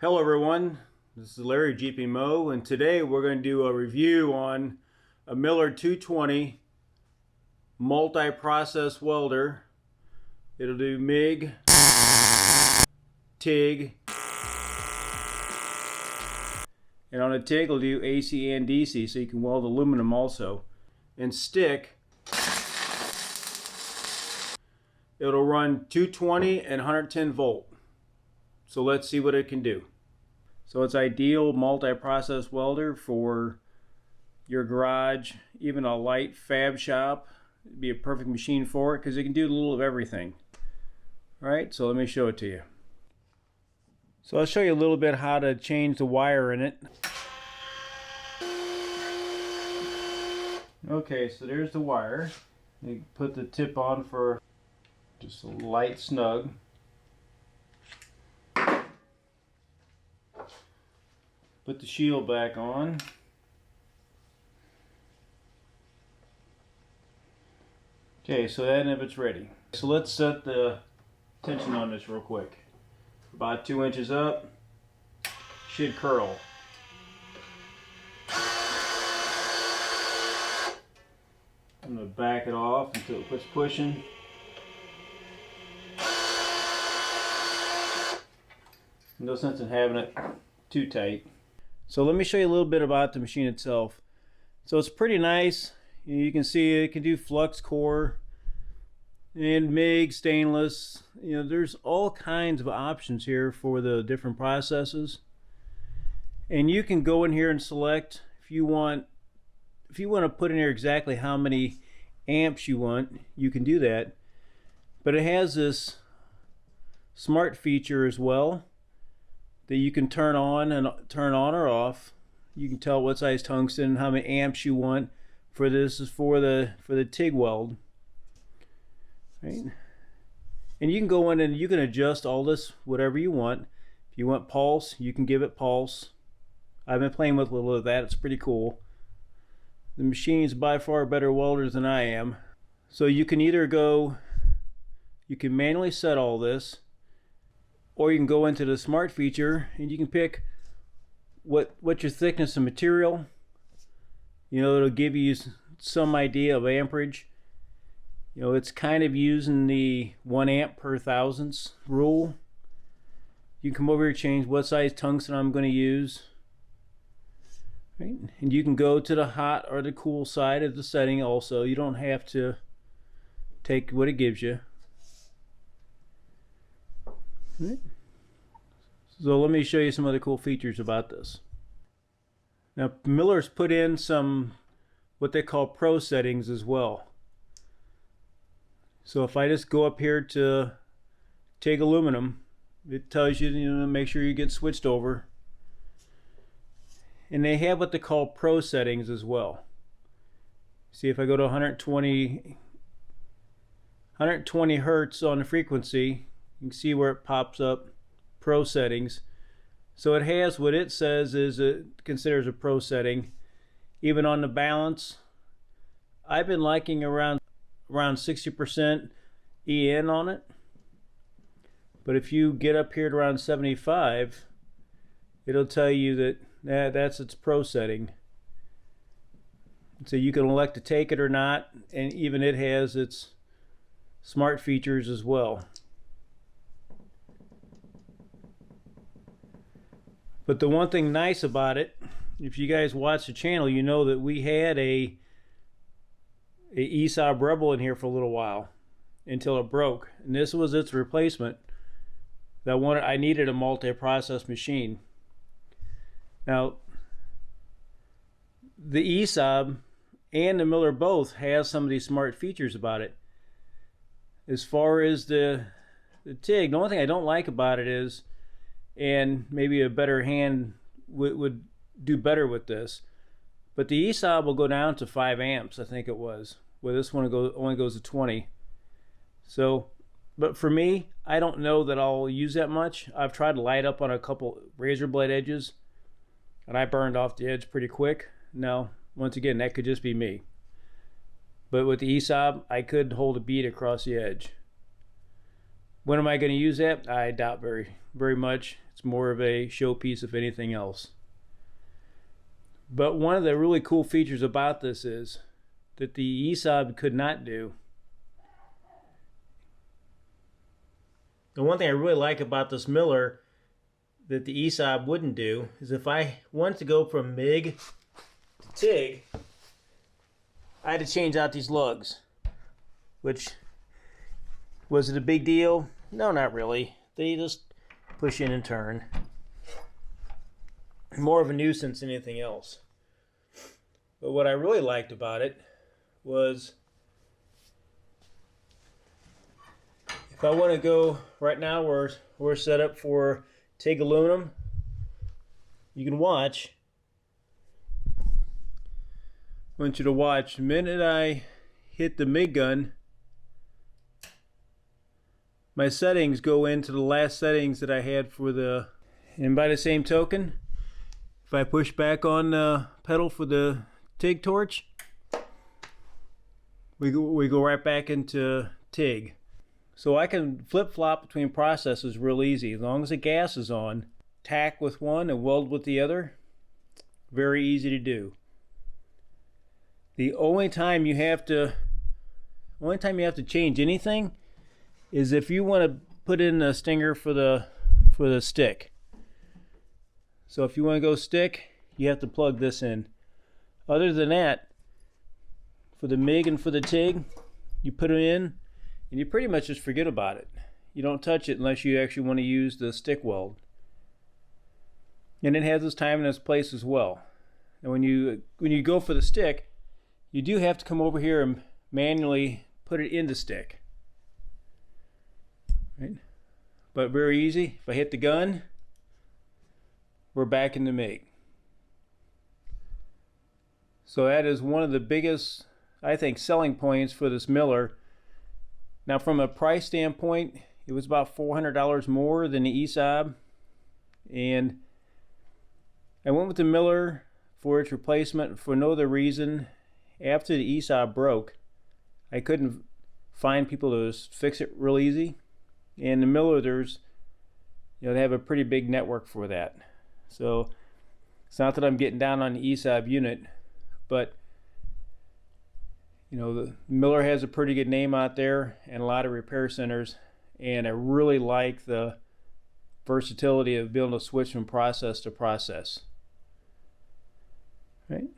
Hello everyone, this is Larry Jeepingmo, and today we're going to do a review on a Miller 220 multi-process welder. It'll do MIG, TIG, and on a TIG it'll do AC and DC, so you can weld aluminum also. And stick, it'll run 220 and 110 volt. So let's see what it can do. So it's ideal multi-process welder for your garage, even a light fab shop. It'd be a perfect machine for it because it can do a little of everything. All right, so let me show it to you. So I'll show you a little bit how to change the wire in it. Okay, so there's the wire. You put the tip on for just a light snug. Put the shield back on. Okay, so that if it's ready. So let's set the tension on this real quick. About 2 inches up, should curl. I'm going to back it off until it quits pushing. No sense in having it too tight. So let me show you a little bit about the machine itself. So it's pretty nice. You can see it can do flux core and MIG, stainless. You know, there's all kinds of options here for the different processes. And you can go in here and select if you want to put in here exactly how many amps you want, you can do that. But it has this smart feature as well that you can turn on or off. You can tell what size tungsten, how many amps you want. For this is for the TIG weld, right? And you can go in and you can adjust all this whatever you want. If you want pulse, you can give it pulse. I've been playing with a little of that. It's pretty cool. The machine's by far better welders than I am. So you can either you can manually set all this, or you can go into the smart feature and you can pick what your thickness of material. You know, it'll give you some idea of amperage. You know, it's kind of using the 1 amp per thousandths rule. You can come over here and change what size tungsten I'm going to use. Right? And you can go to the hot or the cool side of the setting also. You don't have to take what it gives you. Right. So let me show you some other cool features about this. Now Miller's put in some what they call pro settings as well. So if I just go up here to TIG aluminum, it tells you, make sure you get switched over. And they have what they call pro settings as well. See, if I go to 120 hertz on the frequency, you can see where it pops up, pro settings. So it has what it says is it considers a pro setting. Even on the balance, I've been liking around 60% EN on it. But if you get up here to around 75, it'll tell you that that's its pro setting. So you can elect to take it or not, and even it has its smart features as well. But the one thing nice about it, if you guys watch the channel, you know that we had a Esab Rebel in here for a little while until it broke, and this was its replacement. I needed a multi-process machine. Now the Esab and the Miller both have some of these smart features about it. As far as the TIG, the only thing I don't like about it is, and maybe a better hand would do better with this, but the Esab will go down to 5 amps, I think it was, where this one only goes to 20. So, but for me, I don't know that I'll use that much. I've tried to light up on a couple razor blade edges, and I burned off the edge pretty quick. Now, once again, that could just be me. But with the Esab, I could hold a bead across the edge. When am I going to use that? I doubt very very much. It's more of a showpiece if anything else. But one of the really cool features about this is that the Esab could not do. The one thing I really like about this miller that the Esab wouldn't do is if I wanted to go from MIG to TIG, I had to change out these lugs. Which, was it a big deal? No, not really. They just push in and turn. More of a nuisance than anything else. But what I really liked about it was if I want to go, right now we're set up for TIG aluminum. You can watch. I want you to watch. The minute I hit the MIG gun, my settings go into the last settings that I had for the, and by the same token, if I push back on the pedal for the TIG torch, we go right back into TIG. So I can flip-flop between processes real easy. As long as the gas is on, tack with one and weld with the other, very easy to do. The only time you have to change anything is if you want to put in a stinger for the stick. So if you want to go stick, you have to plug this in. Other than that, for the MIG and for the TIG, you put it in and you pretty much just forget about it. You don't touch it unless you actually want to use the stick weld. And it has its time and its place as well. And when you go for the stick, you do have to come over here and manually put it in the stick. Right? But very easy. If I hit the gun, we're back in the MIG. So that is one of the biggest, I think, selling points for this miller. Now from a price standpoint, it was about $400 more than the Esab, and I went with the miller for its replacement for no other reason. After the Esab broke, I couldn't find people to fix it real easy, and the miller, they have a pretty big network for that. So it's not that I'm getting down on the Esab unit, but the miller has a pretty good name out there and a lot of repair centers, and I really like the versatility of being able to switch from process to process. Right?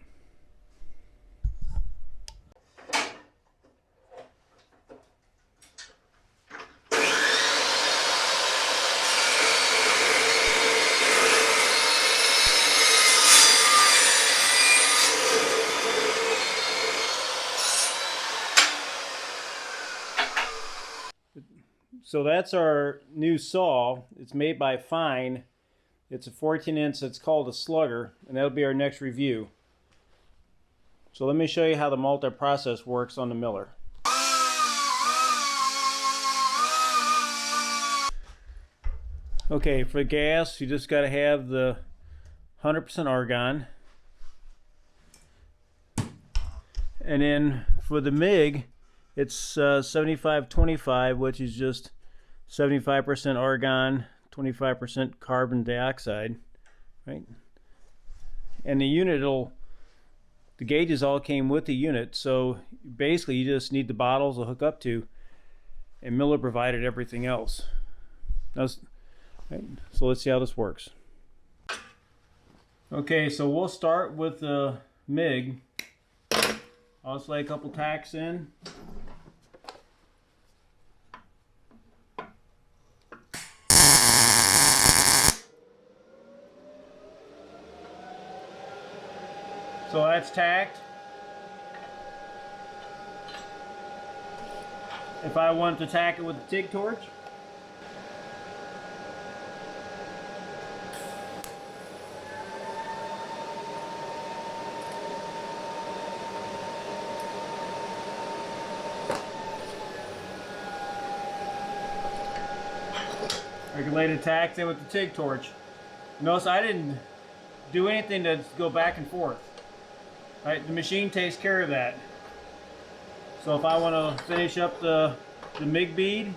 So that's our new saw. It's made by Fine. It's a 14-inch. It's called a Slugger, and that'll be our next review. So let me show you how the multi-process works on the miller. Okay, for gas, you just got to have the 100% argon. And then for the MIG, it's 75-25, which is just 75% argon, 25% carbon dioxide, right? And the unit, the gauges all came with the unit, so basically you just need the bottles to hook up to, and Miller provided everything else. Right? So let's see how this works. Okay, so we'll start with the MIG. I'll just lay a couple tacks in. So that's tacked. If I want to tack it with a TIG torch, I can lay the tacks in with the TIG torch. Notice I didn't do anything to go back and forth. Right, the machine takes care of that. So if I want to finish up the MIG bead,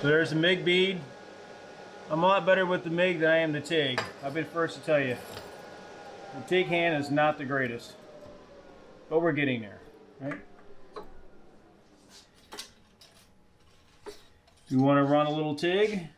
So there's the MIG bead. I'm a lot better with the MIG than I am the TIG. I've been first to tell you. The TIG hand is not the greatest. But we're getting there, right? You want to run a little TIG.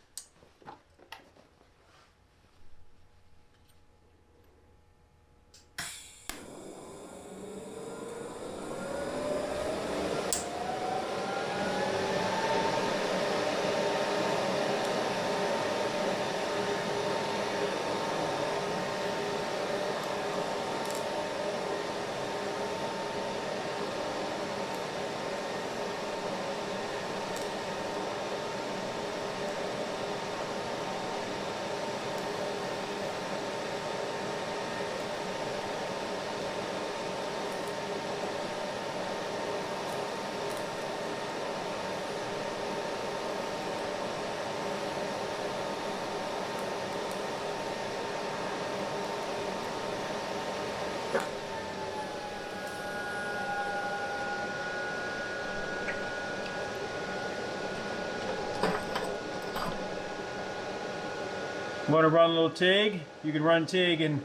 Want to run a little TIG? You can run TIG, and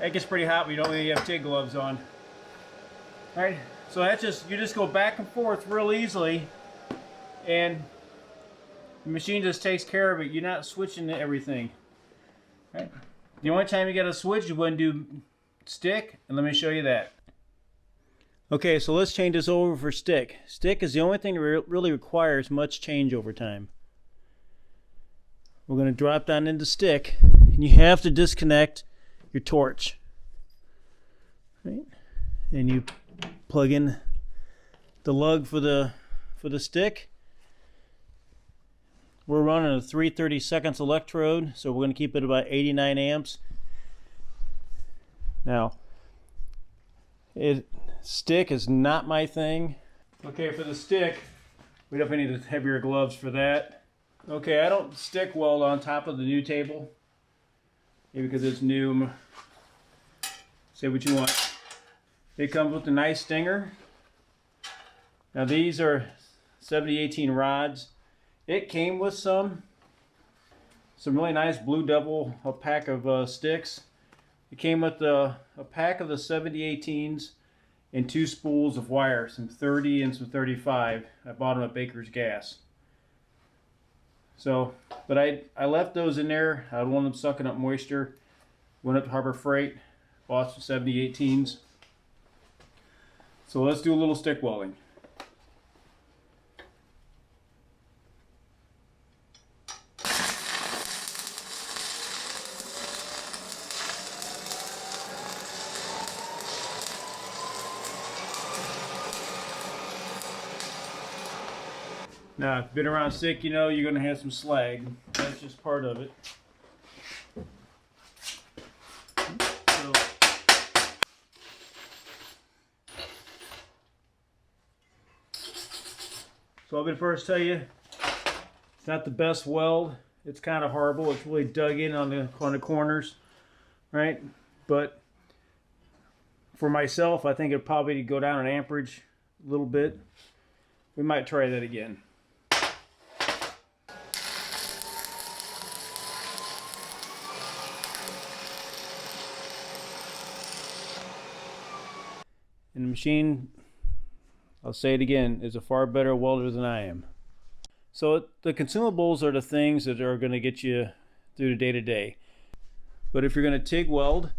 it gets pretty hot when you don't really have TIG gloves on. All right, so that's you just go back and forth real easily, and the machine just takes care of it. You're not switching to everything. All right. The only time you got to switch is when you do stick, and let me show you that. Okay, so let's change this over for stick. Stick is the only thing that really requires much changeover time. We're going to drop down into stick, and you have to disconnect your torch. Right? And you plug in the lug for the stick. We're running a 3/32 electrode, so we're going to keep it about 89 amps. Now, stick is not my thing. Okay, for the stick, we definitely need heavier gloves for that. Okay, I don't stick weld on top of the new table. Maybe because it's new. Say what you want. It comes with a nice stinger. Now these are 7018 rods. It came with some really nice blue double, a pack of sticks. It came with a pack of the 7018s and 2 spools of wire, some 30 and some 35. I bought them at Baker's Gas. So, but I left those in there. I don't want them sucking up moisture. Went up to Harbor Freight, bought some 7018s. So let's do a little stick welding. Now, if you've been around stick, you know you're going to have some slag. That's just part of it. So I've been first tell you, it's not the best weld. It's kind of horrible. It's really dug in on the corners, right? But for myself, I think it'd probably go down in amperage a little bit. We might try that again. And the machine, I'll say it again, is a far better welder than I am. So the consumables are the things that are going to get you through the day-to-day. But if you're going to TIG weld,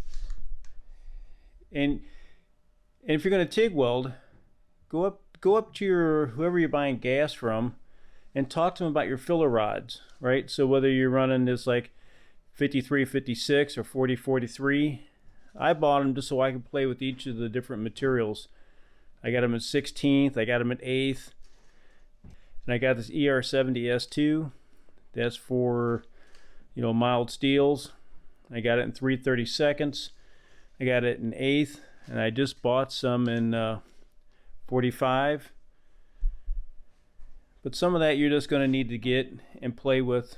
and if you're going to TIG weld, go up to your whoever you're buying gas from and talk to them about your filler rods, right? So whether you're running this like 5356 or 4043, I bought them just so I could play with each of the different materials. I got them at 16th, I got them at 8th, and I got this ER70S2. That's for, you know, mild steels. I got it in 3/32. I got it in 8th, and I just bought some in 45. But some of that you're just going to need to get and play with,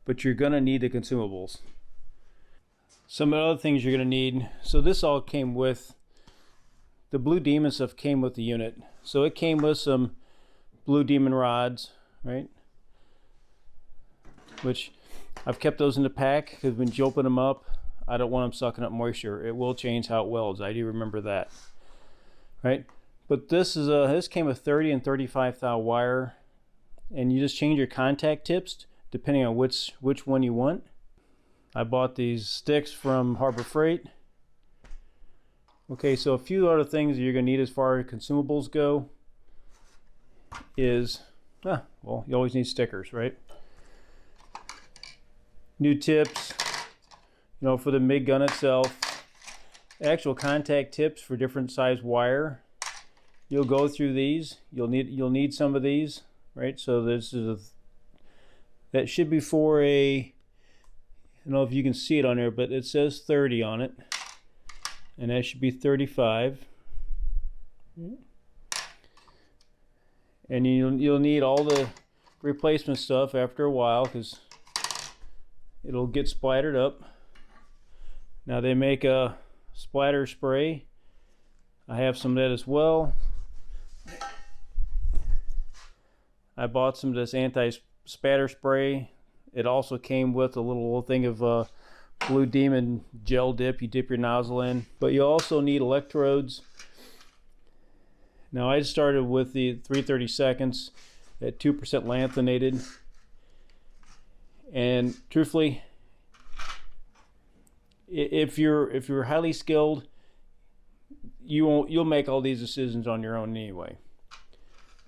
but you're going to need the consumables. Some of the other things you're going to need, so this all came with, the Blue Demon stuff came with the unit. So it came with some Blue Demon rods, right? which I've kept those in the pack because when you open them up, I don't want them sucking up moisture. It will change how it welds. I do remember that, right? But this is this came with 30 and 35 thou wire, and you just change your contact tips depending on which one you want. I bought these sticks from Harbor Freight. Okay, so a few other things that you're going to need as far as consumables go is, well, you always need stickers, right? New tips, you know, for the MIG gun itself. Actual contact tips for different size wire. You'll go through these. You'll need some of these, right? So this is that should be for a, I don't know if you can see it on there, but it says 30 on it, and that should be 35. And you'll need all the replacement stuff after a while because it'll get splattered up. Now they make a splatter spray. I have some of that as well. I bought some of this anti-spatter spray. It also came with a little thing of Blue Demon gel dip you dip your nozzle in. But you also need electrodes. Now I started with the 3/32 at 2% lanthanated. And truthfully, if you're highly skilled, you'll make all these decisions on your own anyway.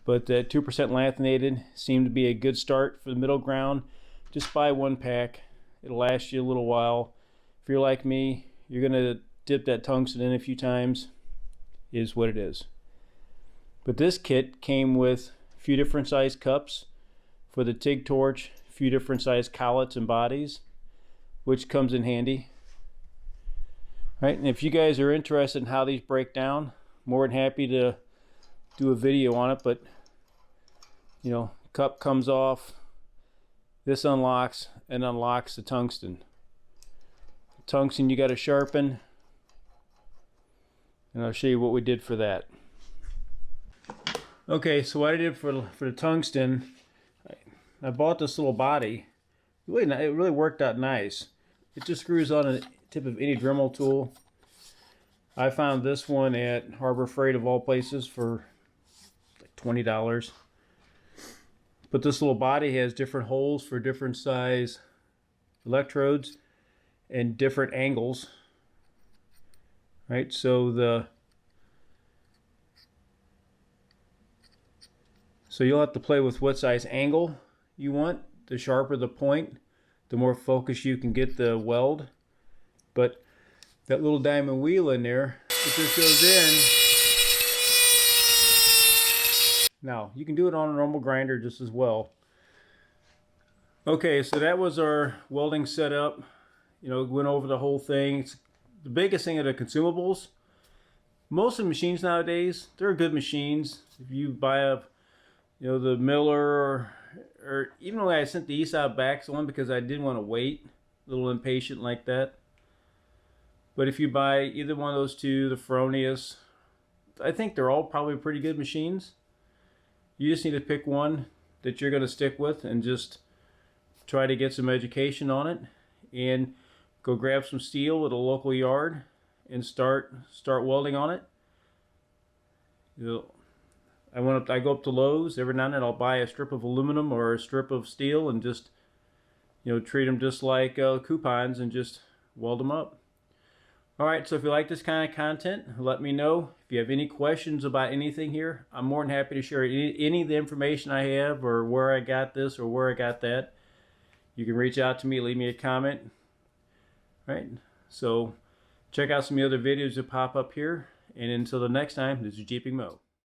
But that 2% lanthanated seemed to be a good start for the middle ground. Just buy one pack. It'll last you a little while. If you're like me, you're gonna dip that tungsten in a few times. Is what it is. But this kit came with a few different size cups for the TIG torch, a few different size collets and bodies, which comes in handy. Right, and if you guys are interested in how these break down, more than happy to do a video on it. But you know, cup comes off, this unlocks and unlocks the tungsten. Tungsten you got to sharpen, and I'll show you what we did for that. Okay, so what I did for the tungsten, I bought this little body. It really worked out nice. It just screws on a tip of any Dremel tool. I found this one at Harbor Freight of all places for like $20. But this little body has different holes for different size electrodes and different angles. Right, so you'll have to play with what size angle you want. The sharper the point, the more focus you can get the weld. But that little diamond wheel in there, it just goes in. Now, you can do it on a normal grinder just as well. Okay, so that was our welding setup. You know, went over the whole thing. The biggest thing are the consumables. Most of the machines nowadays, they're good machines. If you buy a, you know, the Miller or even though I sent the Esab back, so one because I didn't want to wait, a little impatient like that. But if you buy either one of those two, the Fronius, I think they're all probably pretty good machines. You just need to pick one that you're going to stick with and just try to get some education on it, and go grab some steel at a local yard and start welding on it. I go up to Lowe's every now and then. I'll buy a strip of aluminum or a strip of steel and just, you know, treat them just like coupons and just weld them up. Alright, so if you like this kind of content, let me know. If you have any questions about anything here, I'm more than happy to share any of the information I have, or where I got this or where I got that. You can reach out to me, leave me a comment. Right, so check out some of the other videos that pop up here. And until the next time, this is Jeepingmo.